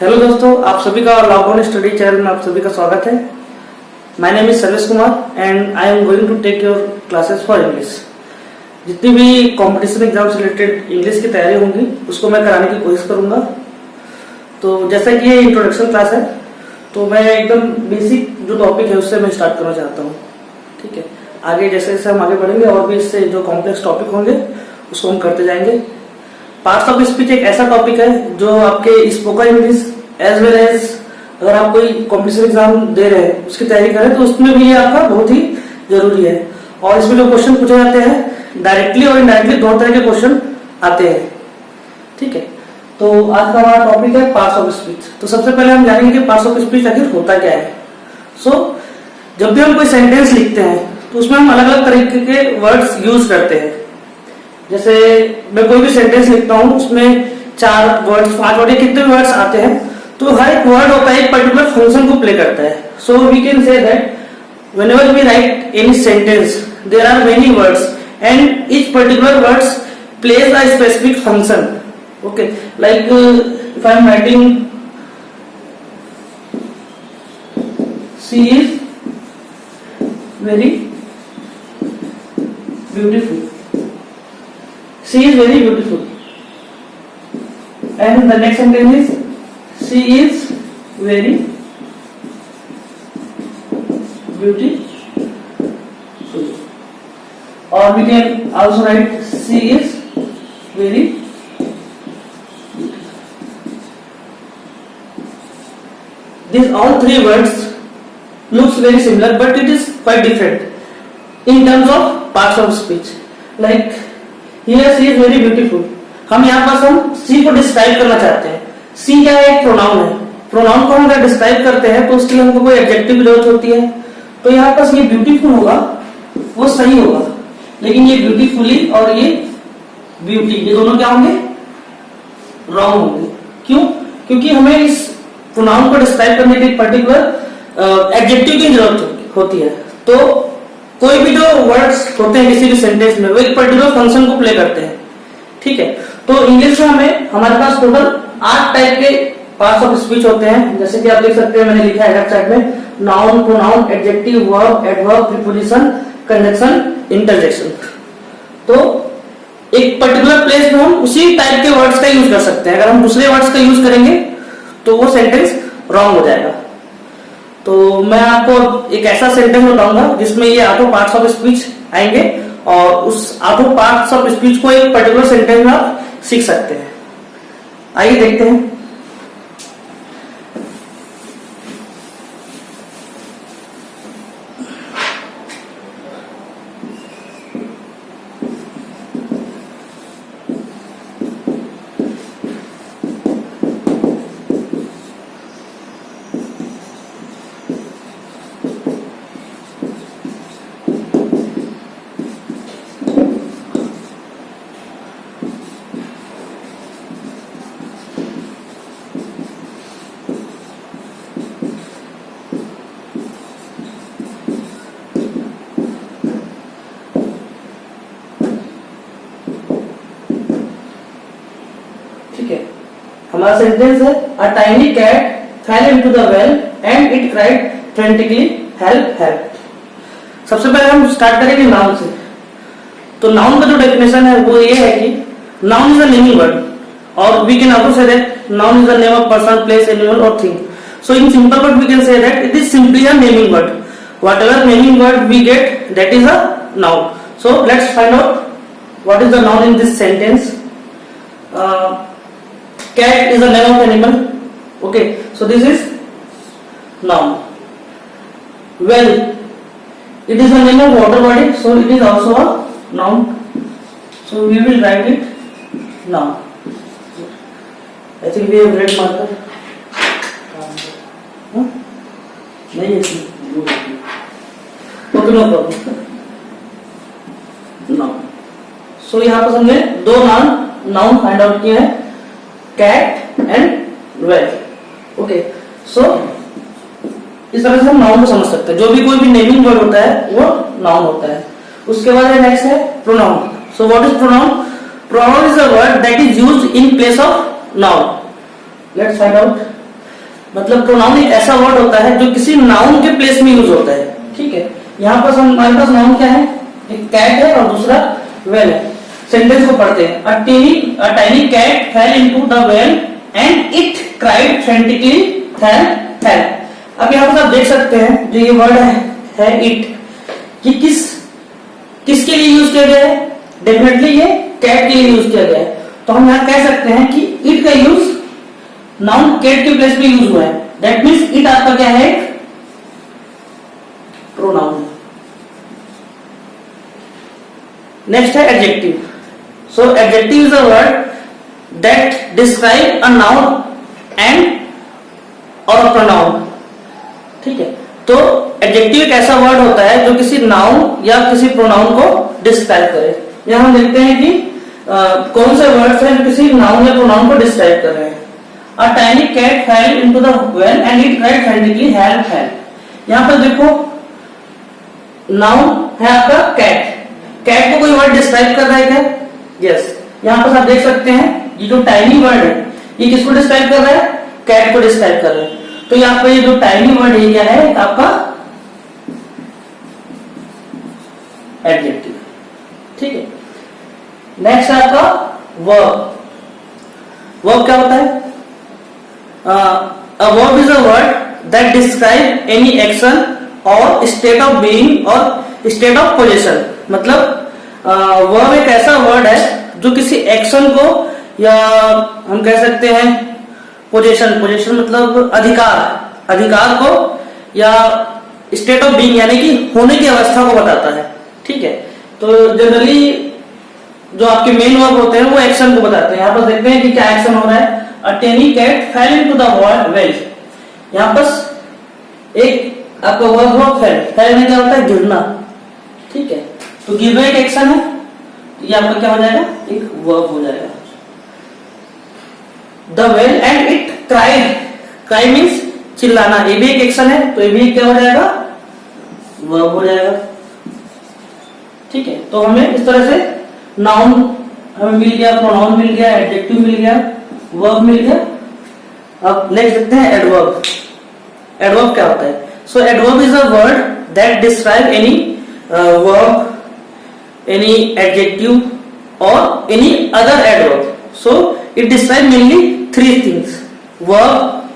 Hello दोस्तों, आप सभी का लॉकडाउन स्टडी चैनल में आप सभी का स्वागत है। My name is Sarvesh Kumar and I am going to take your classes for English. जितनी भी कंपटीशन एग्जाम से रिलेटेड इंग्लिश की तैयारी होंगी उसको मैं कराने की कोशिश करूंगा। तो जैसा कि ये इंट्रोडक्शन क्लास है तो मैं एकदम बेसिक जो टॉपिक है उससे मैं स्टार्ट करना चाहता हूँ। ठीक है, आगे जैसे जैसे हम आगे बढ़ेंगे और भी इससे जो कॉम्प्लेक्स टॉपिक होंगे उसको हम करते जाएंगे। पार्ट्स ऑफ स्पीच एक ऐसा टॉपिक है जो आपके spoken English as well as अगर आप कोई कॉम्पिटिशन एग्जाम दे रहे हैं उसकी तैयारी करें तो उसमें भी ये आपका बहुत ही जरूरी है। और इसमें जो क्वेश्चन पूछे जाते हैं डायरेक्टली और इनडायरेक्टली दो तरह के क्वेश्चन आते हैं। ठीक है, तो आज का हमारा टॉपिक है पार्ट्स ऑफ स्पीच। तो सबसे पहले हम जानेंगे कि पार्ट्स ऑफ स्पीच आखिर होता क्या है। जब भी हम कोई सेंटेंस लिखते हैं तो उसमें हम अलग अलग तरीके के वर्ड्स यूज करते हैं। जैसे मैं कोई भी सेंटेंस लिखता हूँ उसमें 4 वर्ड्स 5 वर्ड कितने भी वर्ड्स आते हैं तो हर एक वर्ड होता है एक पर्टिकुलर फंक्शन को प्ले करता है। So we can say that whenever we write any sentence there are many words and each particular words plays a specific function. Okay, like if I am writing she is very beautiful, she is very beautiful, and the next sentence is she is very beautiful, or we can also write she is very beautiful. These all 3 words looks very similar but it is quite different in terms of parts of speech. Like here she is very beautiful, हम यहाँ पास हम सी को describe करना चाहते हैं। सी क्या है? एक प्रोनाउन है। प्रोनाउन को हम अगर डिस्क्राइब करते हैं तो उसके लिए हमको कोई एडजेक्टिव की जरूरत होती है। तो यहाँ पास ये ब्यूटीफुल होगा वो सही होगा, लेकिन ये ब्यूटीफुली और ये ब्यूटी ये दोनों क्या होंगे? रॉन्ग होंगे। क्यों? क्योंकि हमें इस प्रोनाउन को डिस्क्राइब करने के लिए पर्टिकुलर एडजेक्टिव की जरूरत होती है। तो कोई भी जो वर्ड्स होते हैं किसी भी सेंटेंस में वो एक पर्टिकुलर फंक्शन को प्ले करते हैं। ठीक है, तो इंग्लिश में हमारे पास टोटल 8 टाइप के पार्ट्स ऑफ स्पीच होते हैं। जैसे कि आप देख सकते हैं मैंने लिखा है लेफ्ट साइड में noun, pronoun, adjective, verb, adverb, preposition, conjunction, interjection. तो एक पर्टिकुलर प्लेस में हम उसी टाइप के वर्ड्स का यूज कर सकते हैं। अगर हम दूसरे वर्ड्स का यूज करेंगे तो वो सेंटेंस रॉन्ग हो जाएगा। तो मैं आपको एक ऐसा सेंटेंस बताऊंगा जिसमें ये 8 पार्ट्स ऑफ स्पीच आएंगे और उस 8 पार्ट्स ऑफ स्पीच को एक पर्टिकुलर सेंटेंस में आप सीख सकते हैं। आइए देखते हैं। हमारा सेंटेंस है a tiny cat fell into the well and it cried frantically help help. सबसे पहले हम स्टार्ट करेंगे नाउन से। तो नाउन का जो डेफिनेशन है वो ये है कि noun is a naming word और we can also say that noun is a name of person, place, animal और thing. So in simple word we can say that it is simply a naming word. Whatever naming word we get that is a noun. So let's find out what is the noun in this sentence. Cat is the name of animal. Okay, so this is noun. Well, it is the name of water body, so it is also a noun. So we will write it noun. I think we have red marker. नहीं है okay, no problem. Noun. So यहाँ पर हमने 2 noun find out किए हैं, cat and well. Okay, सो इस तरह से हम नाउन को समझ सकते हैं। जो भी कोई भी नेमिंग वर्ड होता है वो नाउन होता है। उसके बाद नेक्स्ट है pronoun. So what is pronoun? Pronoun is a word that is used in place of noun. Let's find out मतलब प्रोनाउन एक ऐसा वर्ड होता है जो किसी नाउन के प्लेस में यूज होता है। ठीक है, यहाँ पर हमारे पास नाउन क्या है, एक कैट है और दूसरा वेल है। सेंटेंस को पढ़ते हैं। A tiny cat fell into the well and it cried frantically help help। अब यहाँ पर आप देख सकते हैं जो ये वर्ड है इट, कि किसके लिए यूज किया गया है, डेफिनेटली ये कैट के लिए यूज किया गया है। तो हम यहाँ कह सकते हैं कि इट का यूज नाउन कैट के प्लेस में यूज हुआ है। दैट मीन्स इट आपका क्या है, प्रोनाउन। नेक्स्ट है adjective. So adjective is a word that describe a noun and और अ प्रोनाउन। ठीक है, तो एडजेक्टिव एक ऐसा वर्ड होता है जो किसी नाउन या किसी प्रोनाउन को डिस्क्राइब करे। यहां हम देखते हैं कि कौन से वर्ड्स हैं जो किसी नाउन या प्रोनाउन को डिस्क्राइब कर रहे हैं। A tiny cat fell into the well and it cried frantically help help। यहाँ पर देखो नाउन है आपका कैट, कैट को कोई वर्ड डिस्क्राइब कर रहा है क्या? यस। यहाँ पर आप देख सकते हैं ये जो टाइनी वर्ड है ये किसको डिस्क्राइब कर रहा है, कैट को डिस्क्राइब कर रहा है। तो यहाँ पर ये जो टाइनी वर्ड है क्या है, आपका एडजेक्टिव। ठीक है, नेक्स्ट है आपका वर्ब। वर्ब क्या होता है? A verb is a word that describe any action or state of being or state of possession। मतलब verb एक ऐसा वर्ड है जो किसी एक्शन को या हम कह सकते हैं पोजेशन मतलब अधिकार को या स्टेट ऑफ बीइंग यानी कि होने की अवस्था को बताता है। ठीक है, तो जनरली जो आपके मेन वर्ब होते हैं वो एक्शन को बताते हैं। यहाँ पर देखते हैं कि क्या एक्शन हो रहा है। A tiny cat fell into the well। यहाँ पर एक आपका वर्ब हुआ फेल में क्या होता है, गिरना। ठीक है, तो गिरना एक एक्शन है, ये आपका क्या हो जाएगा, एक वर्ब हो जाएगा। The well and it cried। cry means चिल्लाना, ये भी एक एक्शन है, तो ये भी क्या हो जाएगा, वर्ब हो जाएगा। ठीक है, तो हमें इस तरह से नाउन हमें मिल गया, प्रोनाउन मिल गया, एडजेक्टिव मिल गया, वर्ब मिल गया। अब नेक्स्ट देखते हैं एडवर्ब। एडवर्ब क्या होता है? So adverb is a word that describe any verb, any adjective और any other adverb. So it describe mainly three things, verb,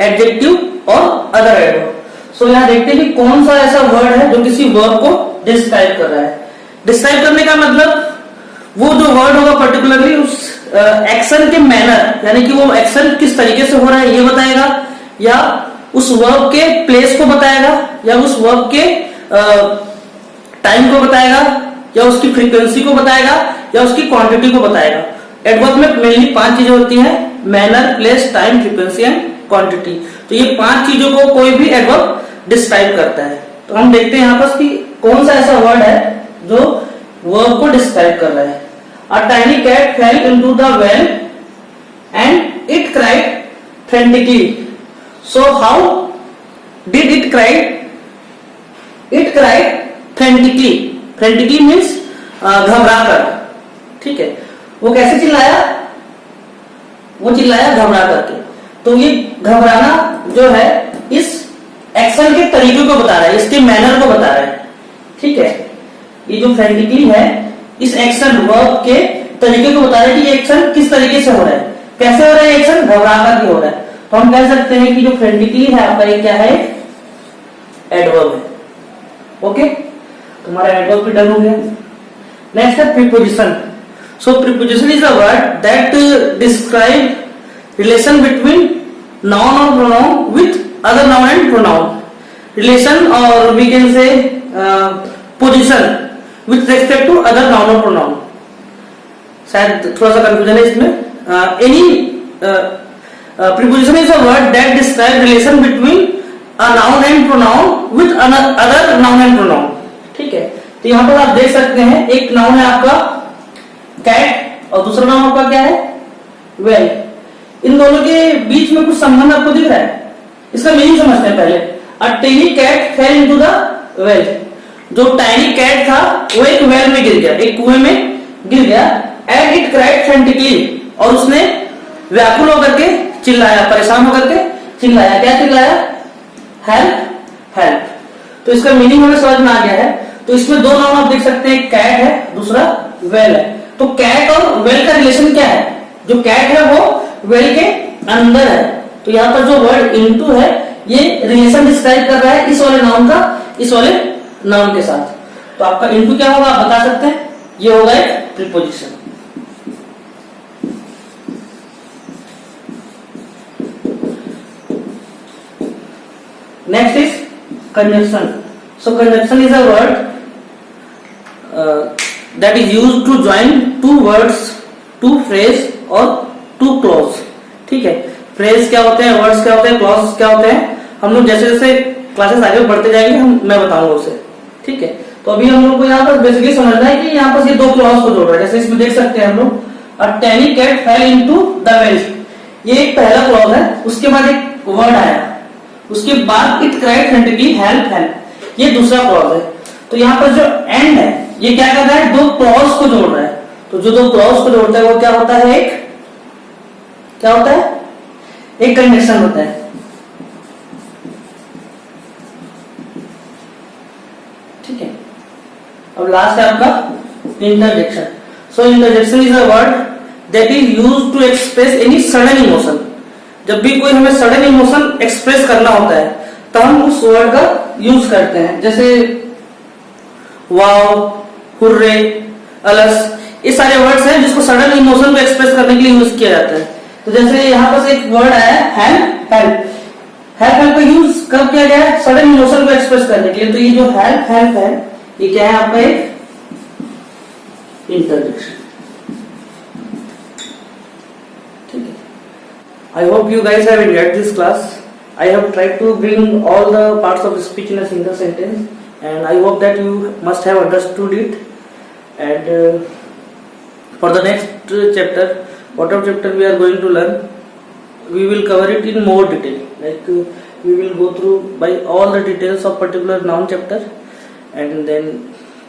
adjective और अदर एडवर्ब। सो यहाँ देखते हैं कि कौन सा ऐसा वर्ड है जो किसी वर्ब को डिस्क्राइब कर रहा है। डिस्क्राइब करने का मतलब वो जो वर्ड होगा पर्टिकुलरली उस एक्शन के मैनर, यानी कि वो एक्शन किस तरीके से हो रहा है ये बताएगा, या उस वर्ब के प्लेस को बताएगा, या उस वर्ब के टाइम को बताएगा, या उसकी फ्रीक्वेंसी को बताएगा, या उसकी क्वांटिटी को बताएगा। एडवर्ब में मेनली 5 चीजें होती हैं, manner, place, time, frequency and quantity. तो ये 5 चीजों को कोई भी एडवर्ब डिस्क्राइब करता है। तो हम देखते हैं यहाँ पर कि कौन सा ऐसा वर्ड है जो वर्ब को डिस्क्राइब कर रहा है। A tiny cat fell into the well and it cried frantically। So how did it cry? It cried frantically। Frantically means घबराकर। ठीक है, वो कैसे चिल्लाया? वो चिल्लाया घबरा करके। तो ये घबराना जो है इस एक्शन के तरीके को बता रहा है, इसके मैनर को बता रहा है। ठीक है, ये जो फ्रेंटिकली है इस एक्शन वर्ब के तरीके को बता रहा है कि ये एक्शन किस तरीके से हो रहा है, कैसे हो रहा है एक्शन, घबरा कर हो रहा है। तो हम कह सकते हैं कि जो फ्रेंटिकली है आपका ये क्या है, एडवर्ब है। ओके, तुम्हारा एडवर्ब भी डन हो गया। नेक्स्ट है preposition. So preposition is a word that describe relation between noun और pronoun with other noun and pronoun. Relation और we can say position with respect to other noun or pronoun। शायद थोड़ा सा confusion है इसमें। any preposition is a word that describe relation between a noun and pronoun with other noun and pronoun। ठीक है, तो यहाँ पर आप देख सकते हैं एक नाउन है आपका कैट और दूसरा नाउन आपका क्या है, वेल। इन दोनों के बीच में कुछ संबंध आपको दिख रहा है, इसका मीनिंग समझते हैं पहले। A tiny cat fell into the well। जो टाइनी कैट था वो एक वेल में गिर गया, एक कुएं में गिर गया। एंड इट क्राइड फ्रेंटिकली, और उसने व्याकुल होकर के चिल्लाया, परेशान होकर के चिल्लाया, क्या चिल्लाया? Help help. तो इसका मीनिंग हमें समझ में आ गया है। तो इसमें दो नाम आप देख सकते हैं, कैट है, दूसरा वेल है। तो कैट और वेल का रिलेशन क्या है? जो कैट है वो वेल के अंदर है। तो यहाँ पर जो वर्ड इनटू है ये रिलेशन डिस्क्राइब कर रहा है इस वाले नाउन का इस वाले नाउन के साथ। तो आपका इनटू क्या होगा आप बता सकते हैं? ये होगा एक preposition. Next is conjunction. So conjunction is a word that is used to join two words, two phrase और two clause। ठीक है, फ्रेज क्या होते हैं, वर्ड्स क्या होते हैं, क्लॉज क्या होते हैं, हम लोग जैसे जैसे क्लासेस आगे बढ़ते जाएंगे मैं बताऊंगा उसे। ठीक है, तो अभी हम लोग को यहाँ पर बेसिकली समझना है कि यहाँ पर ये दो क्लॉज को जोड़ रहा है। जैसे इसमें देख सकते हैं हम लोग, a tiny cat fell into the well, ये एक पहला क्लॉज है। उसके बाद एक वर्ड आया, उसके बाद इट क्राइड फ्रेंटली हेल्प हेल्प, ये दूसरा क्लॉज है। तो यहाँ पर जो एंड है ये क्या कर रहा है? दो क्लॉज को जोड़ रहा है। तो जो दो क्लॉज को जोड़ता है वो क्या होता है? क्या होता है? एक कंडीशन होता है। ठीक है, अब लास्ट है आपका interjection. So interjection is a word that is used to express any sudden emotion. जब भी कोई हमें सडन इमोशन एक्सप्रेस करना होता है तो हम उस वर्ड का यूज करते हैं। जैसे वाव, हुर्रे, अलस, ये सारे वर्ड्स हैं जिसको सडन इमोशन को एक्सप्रेस करने के लिए यूज किया जाता है। तो जैसे यहाँ पर एक वर्ड आया हेल्प हेल्प, हेल्प हेल्प का यूज कब किया गया है? सडन इमोशन को एक्सप्रेस करने के लिए। तो ये जो हेल्प हेल्प है ये क्या है? आपका एक इंटरजेक्शन। ठीक है, I hope you guys have enjoyed this class. I have tried to bring all the parts of speech in a single sentence, and I hope that you must have understood it. And for the next chapter, whatever chapter we are going to learn, we will cover it in more detail. Like we will go through by all the details of particular noun chapter, and then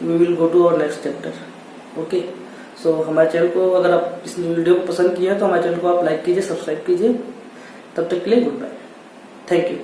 we will go to our next chapter. Okay. सो हमारे channel को अगर आप इस video को पसंद किया तो हमारे चैनल को आप लाइक कीजिए, सब्सक्राइब कीजिए। तब तक के लिए गुड बाय, थैंक यू।